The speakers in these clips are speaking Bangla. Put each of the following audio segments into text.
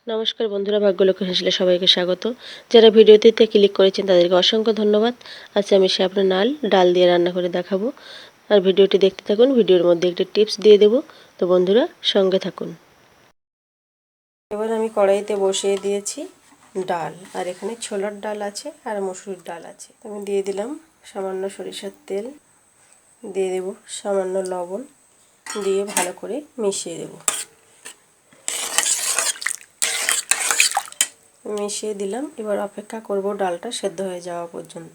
নমস্কার বন্ধুরা, ভাগ্যলক্ষ্মী হেসেলে সবাইকে স্বাগত। যারা ভিডিওটিতে ক্লিক করেছেন তাদেরকে অসংখ্য ধন্যবাদ। আজকে আমি শাপলা ডাল দিয়ে রান্না করে দেখাবো। আর ভিডিওটি দেখতে থাকুন। ভিডিওর মধ্যে একটি টিপস দিয়ে দেব, তো বন্ধুরা সঙ্গে থাকুন। এবার আমি কড়াইতে বসিয়ে দিয়েছি ডাল, আর এখানে ছোলার ডাল আছে আর মসুর ডাল আছে। আমি দিয়ে দিলাম সামান্য সরিষার তেল, দিয়ে দেব সামান্য লবণ, দিয়ে ভালো করে মিশিয়ে দেব। মিশিয়ে দিলাম। এবার অপেক্ষা করব ডালটা সেদ্ধ হয়ে যাওয়া পর্যন্ত।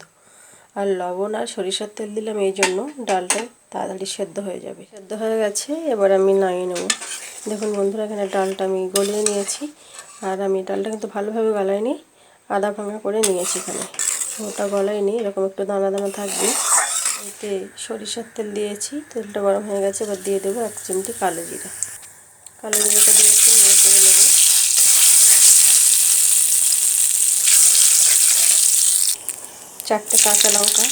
আর লবণ আর সরিষার তেল দিলাম এই জন্য ডালটা তাড়াতাড়ি সেদ্ধ হয়ে যাবে। সেদ্ধ হয়ে গেছে, এবার আমি নামিয়ে নেব। দেখুন বন্ধুরা, এখানে ডালটা আমি গলিয়ে নিয়েছি। আর আমি ডালটা কিন্তু ভালোভাবে গলাইনি, আধা ভাঙা করে নিয়েছি। এখানে ওটা গলাইনি, এরকম একটু দানা দানা থাকবে। এতে সরিষার তেল দিয়েছি, তেলটা গরম হয়ে গেছে। এবার দিয়ে দেবো 1 চিমটি কালো জিরা। কালো জিরাটা দিয়েছি, গুঁড়ো করে নেব। 4টে কাঁচা লঙ্কা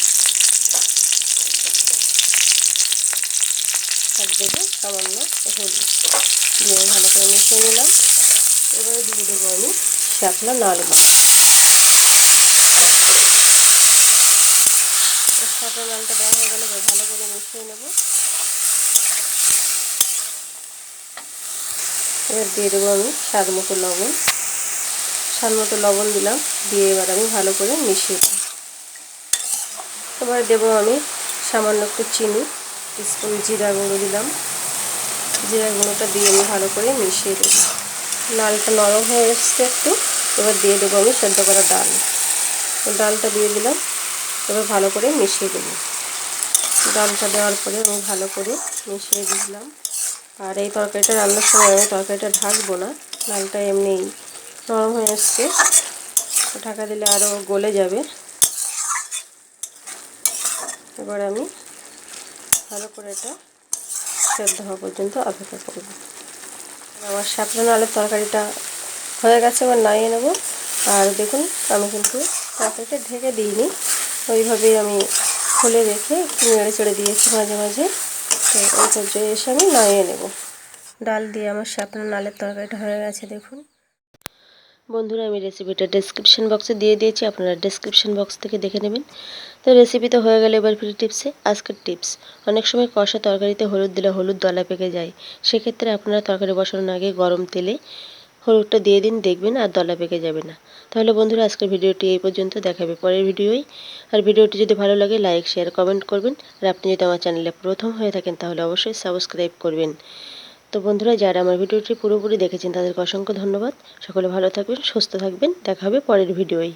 আর দেবো সামান্য হলুদ, দিয়ে ভালো করে মিশিয়ে নিলাম। এবারে দিয়ে দেবো আমি শাপলা নাড়গুলো। শাপলা নাড়টা দেওয়া হয়ে গেলে ভালো করে মিশিয়ে নেব। এবার দিয়ে দেবো আমি স্বাদ মতো লবণ দিলাম। দিয়ে এবার আমি ভালো করে মিশিয়ে দেবো। এবার দেবো আমি সামান্য একটু চিনি, টিস্পুন জিরা গুঁড়ো দিলাম। জিরা গুঁড়োটা দিয়ে আমি ভালো করে মিশিয়ে দেবো। ডালটা নরম হয়ে এসছে একটু। এবার দিয়ে দেবো আমি সেদ্ধ করা ডালটা দিয়ে দিলাম। এবার ভালো করে মিশিয়ে দেবো। ডালটা দেওয়ার পরে আমি ভালো করে মিশিয়ে দিলাম। আর এই তরকারিটা রান্নার সময় আমি তরকারিটা ঢাকবো না, ডালটা এমনিই নরম হয়ে এসছে, ঢাকা দিলে আরও গলে যাবে। এবার আমি ভালো করে এটা সেদ্ধ হওয়া পর্যন্ত অপেক্ষা করব। আমার শাপলা নাড়ের তরকারিটা হয়ে গেছে, এবার নামিয়ে নেব। আর দেখুন, আমি কিন্তু তরকারিটা ঢেকে দিইনি, ওইভাবেই আমি খুলে রেখে একটু নেড়ে চেড়ে দিয়েছি মাঝে মাঝে। তো এই পর্যায়ে এসে আমি নামিয়ে নেব। ডাল দিয়ে আমার শাপলা নাড়ের তরকারিটা হয়ে গেছে দেখুন। বন্ধুরা, আমি রেসিপিটা ডেসক্রিপশন বক্সে দিয়ে দিয়েছি, আপনারা ডেসক্রিপশন বক্স থেকে দেখে নেবেন। তো রেসিপি তো হয়ে গেলে এবার ফ্রি টিপসে। আজকের টিপস: অনেক সময় কষা তরকারিতে হলুদ দিলে হলুদ দলা পেকে যায়। সেক্ষেত্রে আপনারা তরকারি বসানোর আগে গরম তেলে হলুদটা দিয়ে দিন, দেখবেন আর দলা পেকে যাবে না। তাহলে বন্ধুরা, আজকের ভিডিওটি এই পর্যন্ত, দেখাবে পরের ভিডিওয়। আর ভিডিওটি যদি ভালো লাগে লাইক শেয়ার কমেন্ট করবেন। আর আপনি যদি আমার চ্যানেলে প্রথম হয়ে থাকেন তাহলে অবশ্যই সাবস্ক্রাইব করবেন। তো বন্ধুরা, যারা আমার ভিডিওটি পুরোপুরি দেখেছেন তাদেরকে অসংখ্য ধন্যবাদ। সকলে ভালো থাকবেন, সুস্থ থাকবেন। দেখা হবে পরের ভিডিওয়।